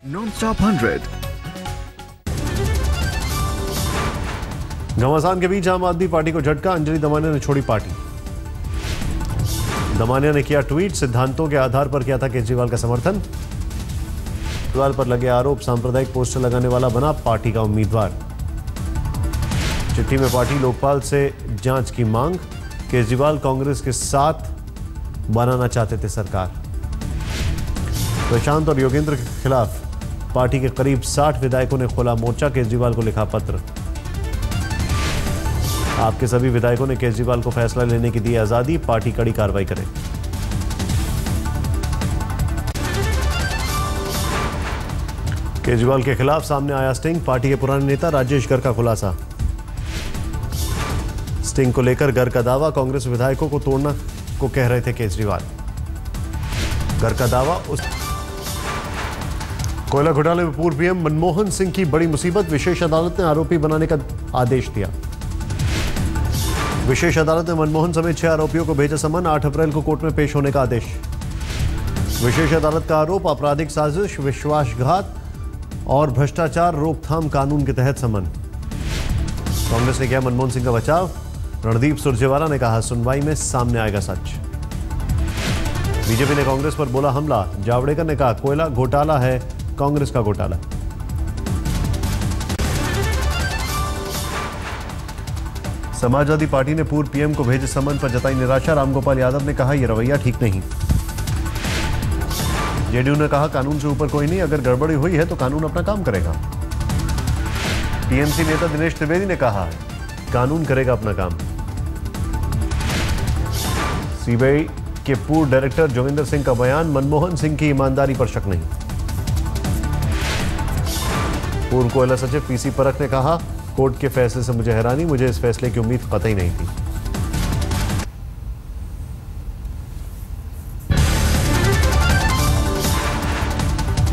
Non-stop 100. घमासान के बीच आम आदमी पार्टी को झटका, अंजलि दमानिया ने छोड़ी पार्टी। दमानिया ने किया ट्वीट, सिद्धांतों के आधार पर किया था केजरीवाल का समर्थन। केजरीवाल पर लगे आरोप, सांप्रदायिक पोस्टर लगाने वाला बना पार्टी का उम्मीदवार। चिट्ठी में पार्टी लोकपाल से जांच की मांग, केजरीवाल कांग्रेस के साथ बनाना चाहते थे सरकार। प्रशांत और योगेंद्र के खिलाफ पार्टी के करीब 60 विधायकों ने खोला मोर्चा, केजरीवाल को लिखा पत्र। आपके सभी विधायकों ने केजरीवाल को फैसला लेने की दी आजादी, पार्टी कड़ी कार्रवाई करे। केजरीवाल के खिलाफ सामने आया स्टिंग, पार्टी के पुराने नेता राजेश गर्ग का खुलासा। स्टिंग को लेकर गर्ग का दावा, कांग्रेस विधायकों को तोड़ना को कह रहे थे केजरीवाल। गर्ग का दावा, कोयला घोटाले में पूर्व पीएम मनमोहन सिंह की बड़ी मुसीबत, विशेष अदालत ने आरोपी बनाने का आदेश दिया। विशेष अदालत ने मनमोहन समेत 6 आरोपियों को भेजा समन, 8 अप्रैल को कोर्ट में पेश होने का आदेश। विशेष अदालत का आरोप, आपराधिक साजिश, विश्वासघात और भ्रष्टाचार रोकथाम कानून के तहत समन। कांग्रेस ने किया मनमोहन सिंह का बचाव, रणदीप सुरजेवाला ने कहा सुनवाई में सामने आएगा सच। बीजेपी ने कांग्रेस पर बोला हमला, जावड़ेकर ने कहा कोयला घोटाला है कांग्रेस का घोटाला। समाजवादी पार्टी ने पूर्व पीएम को भेजे समन पर जताई निराशा, रामगोपाल यादव ने कहा यह रवैया ठीक नहीं। जेडीयू ने कहा कानून से ऊपर कोई नहीं, अगर गड़बड़ी हुई है तो कानून अपना काम करेगा। टीएमसी नेता दिनेश त्रिवेदी ने कहा कानून करेगा अपना काम। सीबीआई के पूर्व डायरेक्टर जोगिंदर सिंह का बयान, मनमोहन सिंह की ईमानदारी पर शक नहीं। पूर्व कोयला सचिव पीसी परख ने कहा कोर्ट के फैसले से मुझे हैरानी, मुझे इस फैसले की उम्मीद कतई नहीं थी।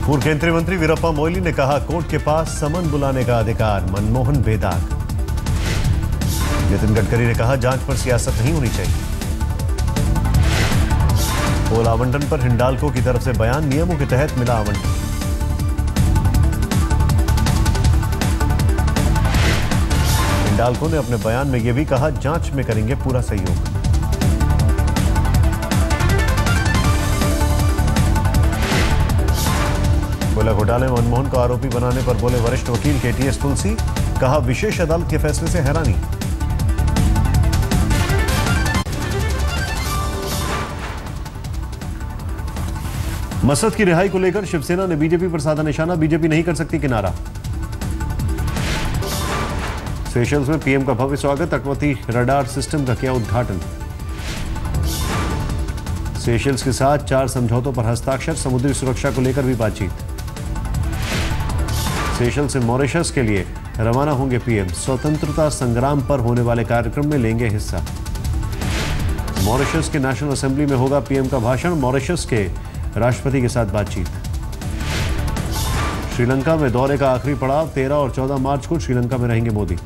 पूर्व केंद्रीय मंत्री वीरप्पा मोइली ने कहा कोर्ट के पास समन बुलाने का अधिकार, मनमोहन बेदाग। नितिन गडकरी ने कहा जांच पर सियासत नहीं होनी चाहिए। कोल आवंटन पर हिंडाल्को की तरफ से बयान, नियमों के तहत मिला आवंटन। हिंडाल्को ने अपने बयान में यह भी कहा जांच में करेंगे पूरा सहयोग। कोयला घोटाले में मनमोहन को आरोपी बनाने पर बोले वरिष्ठ वकील केटीएस तुलसी, कहा विशेष अदालत के फैसले से हैरानी। मसद की रिहाई को लेकर शिवसेना ने बीजेपी पर साधा निशाना, बीजेपी नहीं कर सकती किनारा। सेशल्स में पीएम का भव्य स्वागत, तटवर्ती रडार सिस्टम का किया उद्घाटन। सेशल्स के साथ 4 समझौतों पर हस्ताक्षर, समुद्री सुरक्षा को लेकर भी बातचीत। सेशल्स से मॉरिशस के लिए रवाना होंगे पीएम, स्वतंत्रता संग्राम पर होने वाले कार्यक्रम में लेंगे हिस्सा। मॉरिशस के नेशनल असेंबली में होगा पीएम का भाषण, मॉरिशस के राष्ट्रपति के साथ बातचीत। श्रीलंका में दौरे का आखिरी पड़ाव, 13 और 14 मार्च को श्रीलंका में रहेंगे मोदी।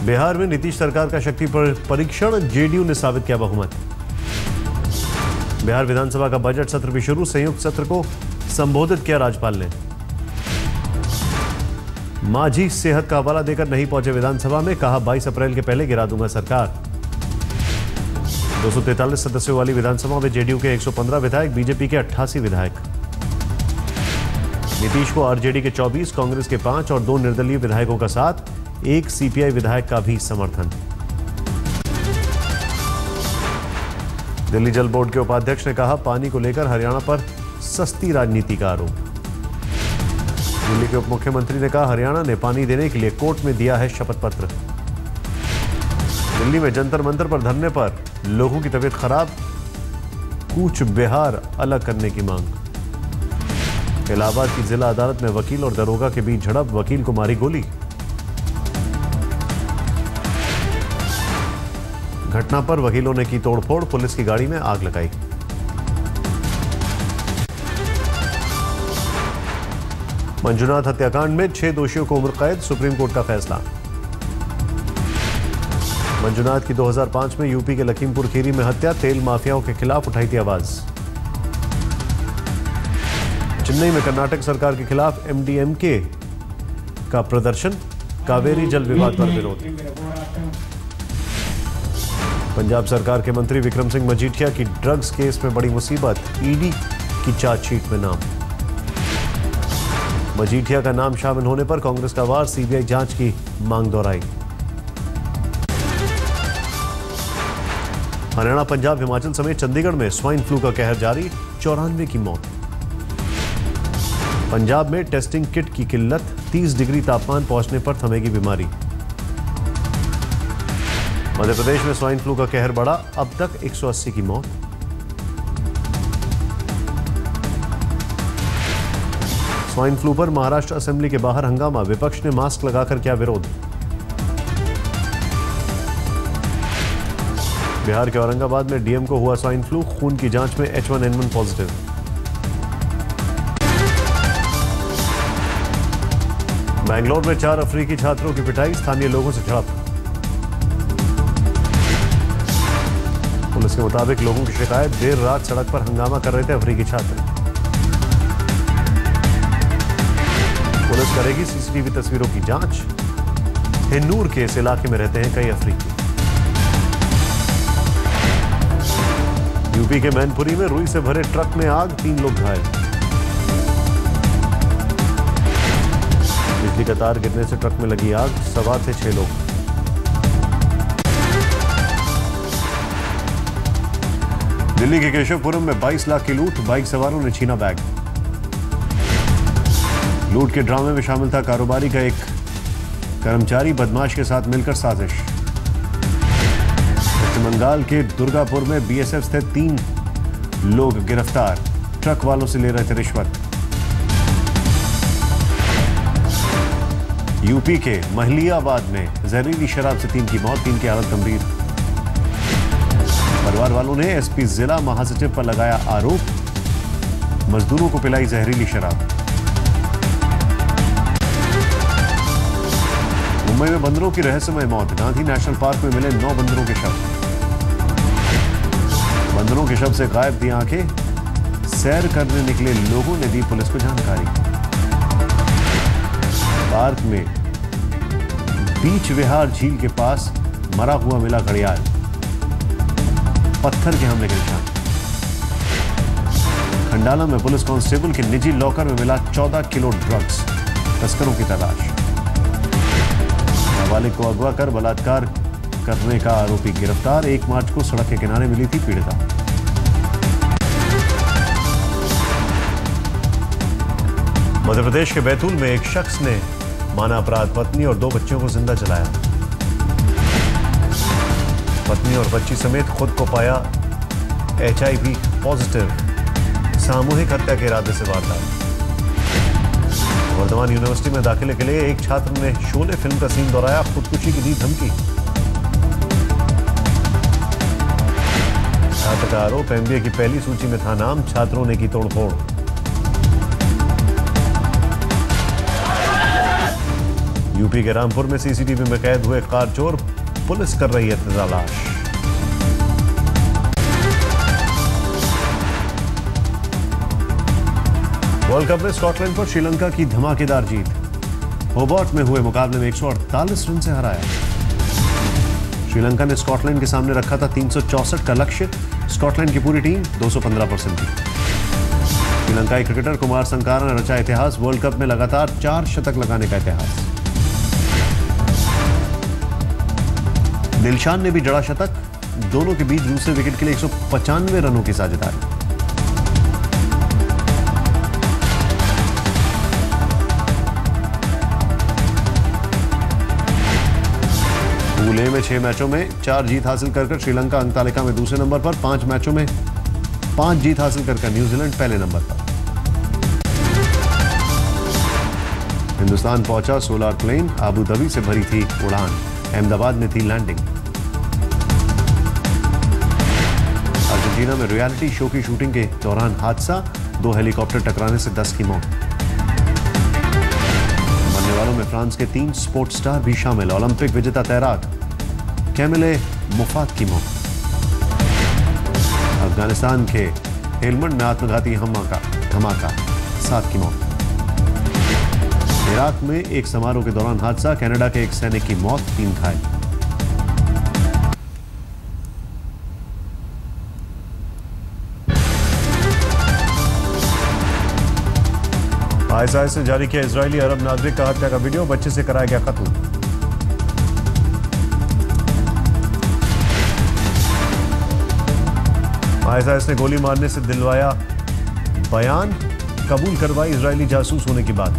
बिहार में नीतीश सरकार का शक्ति पर परीक्षण, जेडीयू ने साबित किया बहुमत। बिहार विधानसभा का बजट सत्र भी शुरू, संयुक्त सत्र को संबोधित किया राज्यपाल ने। मांझी सेहत का हवाला देकर नहीं पहुंचे विधानसभा में, कहा 22 अप्रैल के पहले गिरा दूंगा सरकार। 243 सदस्यों वाली विधानसभा में जेडीयू के 115 विधायक, बीजेपी के 88 विधायक। नीतीश को आरजेडी के 24, कांग्रेस के 5 और 2 निर्दलीय विधायकों का साथ, 1 सीपीआई विधायक का भी समर्थन। दिल्ली जल बोर्ड के उपाध्यक्ष ने कहा पानी को लेकर हरियाणा पर सस्ती राजनीति का आरोप। दिल्ली के उप मुख्यमंत्री ने कहा हरियाणा ने पानी देने के लिए कोर्ट में दिया है शपथ पत्र। दिल्ली में जंतर मंतर पर धरने पर लोगों की तबीयत खराब, कूच बिहार अलग करने की मांग। इलाहाबाद की जिला अदालत में वकील और दरोगा के बीच झड़प, वकील को मारी गोली। घटना पर वकीलों ने की तोड़फोड़, पुलिस की गाड़ी में आग लगाई। मंजुनाथ हत्याकांड में 6 दोषियों को उम्र कैद, सुप्रीम कोर्ट का फैसला। मंजुनाथ की 2005 में यूपी के लखीमपुर खीरी में हत्या, तेल माफियाओं के खिलाफ उठाई थी आवाज। चेन्नई में कर्नाटक सरकार के खिलाफ एमडीएमके का प्रदर्शन, कावेरी जल विवाद पर विरोध। पंजाब सरकार के मंत्री विक्रम सिंह मजीठिया की ड्रग्स केस में बड़ी मुसीबत, ईडी की चार्जशीट में नाम। मजीठिया का नाम शामिल होने पर कांग्रेस का वार, सीबीआई जांच की मांग दोहराई। हरियाणा, पंजाब, हिमाचल समेत चंडीगढ़ में स्वाइन फ्लू का कहर जारी, 94 की मौत। पंजाब में टेस्टिंग किट की किल्लत, 30 डिग्री तापमान पहुंचने पर थमेगी बीमारी। मध्य प्रदेश में स्वाइन फ्लू का कहर बढ़ा, अब तक 180 की मौत। स्वाइन फ्लू पर महाराष्ट्र असेंबली के बाहर हंगामा, विपक्ष ने मास्क लगाकर किया विरोध। बिहार के औरंगाबाद में डीएम को हुआ स्वाइन फ्लू, खून की जांच में H1N1 पॉजिटिव। बेंगलोर में 4 अफ्रीकी छात्रों की पिटाई, स्थानीय लोगों से झड़प। पुलिस के मुताबिक लोगों की शिकायत, देर रात सड़क पर हंगामा कर रहे थे अफ्रीकी छात्र। पुलिस करेगी सीसीटीवी तस्वीरों की जांच। हिन्नूर के इस इलाके में रहते हैं कई अफ्रीकी। यूपी के मैनपुरी में रुई से भरे ट्रक में आग, 3 लोग घायल। बिजली का तार गिरने से ट्रक में लगी आग, सवार थे 6 लोग। दिल्ली के केशवपुरम में 22 लाख की लूट, बाइक सवारों ने छीना बैग। लूट के ड्रामे में शामिल था कारोबारी का एक कर्मचारी, बदमाश के साथ मिलकर साजिश। पश्चिम बंगाल के दुर्गापुर में बीएसएफ से 3 लोग गिरफ्तार, ट्रक वालों से ले रहे थे रिश्वत। यूपी के महलियाबाद में जहरीली शराब से 3 की मौत, 3 की हालत गंभीर। परिवार वालों ने एसपी जिला महासचिव पर लगाया आरोप, मजदूरों को पिलाई जहरीली शराब। मुंबई में बंदरों की रहस्यमय मौत, गांधी नेशनल पार्क में मिले 9 बंदरों के शव। बंदरों के शव से गायब दी आंखें, सैर करने निकले लोगों ने दी पुलिस को जानकारी। पार्क में बीच विहार झील के पास मरा हुआ मिला घड़ियाल, पत्थर के हमले के निशान। खंडाला में पुलिस कांस्टेबल के निजी लॉकर में मिला 14 किलो ड्रग्स, तस्करों की तलाश। नाबालिग को अगवा कर बलात्कार करने का आरोपी गिरफ्तार, 1 मार्च को सड़क के किनारे मिली थी पीड़िता। मध्य प्रदेश के बैतूल में एक शख्स ने माना अपराध, पत्नी और 2 बच्चों को जिंदा जलाया। पत्नी और बच्ची समेत खुद को पाया HIV पॉजिटिव, सामूहिक हत्या के इरादे से वारदात। वर्धमान यूनिवर्सिटी में दाखिले के लिए एक छात्र ने शोले फिल्म का सीन दोहराया, खुदकुशी की दी धमकी। छात्र का आरोप, MBA की पहली सूची में था नाम, छात्रों ने की तोड़फोड़। यूपी के रामपुर में सीसीटीवी में कैद हुए कार चोर, पुलिस कर रही है तलाश। वर्ल्ड कप में स्कॉटलैंड पर श्रीलंका की धमाकेदार जीत, होबार्ट में हुए मुकाबले में 148 रन से हराया। श्रीलंका ने स्कॉटलैंड के सामने रखा था 364 का लक्ष्य, स्कॉटलैंड की पूरी टीम 215% थी। श्रीलंकाई क्रिकेटर कुमार संगाकारा ने रचा इतिहास, वर्ल्ड कप में लगातार 4 शतक लगाने का इतिहास। दिलशान ने भी जड़ा शतक, दोनों के बीच दूसरे विकेट के लिए 195 रनों की साझेदारी। पूल ए में 6 मैचों में 4 जीत हासिल कर श्रीलंका अंक तालिका में दूसरे नंबर पर, 5 मैचों में 5 जीत हासिल कर न्यूजीलैंड पहले नंबर पर। हिंदुस्तान पहुंचा सोलार प्लेन, आबू धाबी से भरी थी उड़ान, अहमदाबाद में थी लैंडिंग। अर्जेंटीना में रियलिटी शो की शूटिंग के दौरान हादसा, 2 हेलीकॉप्टर टकराने से 10 की मौत। मरने वालों में फ्रांस के 3 स्पोर्ट्स स्टार भी शामिल, ओलंपिक विजेता तैराक कैमिले मुफात की मौत। अफगानिस्तान के हेलमंड में आत्मघाती धमाका, 7 की मौत। इराक में एक समारोह के दौरान हादसा, कनाडा के एक सैनिक की मौत, 3 घायल। आईएसआईएस ने जारी किया इजरायली अरब नागरिक का हत्या का वीडियो, बच्चे से कराया गया कत्ल। आईएसआईएस ने गोली मारने से दिलवाया बयान, कबूल करवाई इजरायली जासूस होने की बात।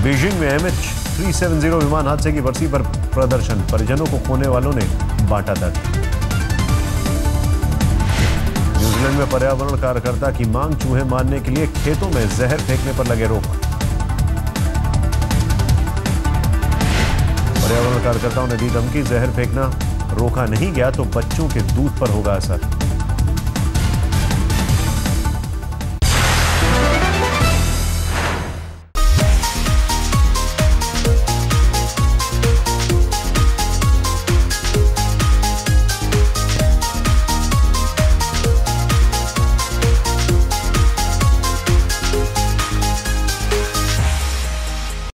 बीजिंग में MH370 विमान हादसे की बरसी पर प्रदर्शन, परिजनों को खोने वालों ने बांटा दर्द। न्यूजीलैंड में पर्यावरण कार्यकर्ता की मांग, चूहे मारने के लिए खेतों में जहर फेंकने पर लगे रोक। पर्यावरण कार्यकर्ताओं ने दी धमकी, जहर फेंकना रोका नहीं गया तो बच्चों के दूध पर होगा असर।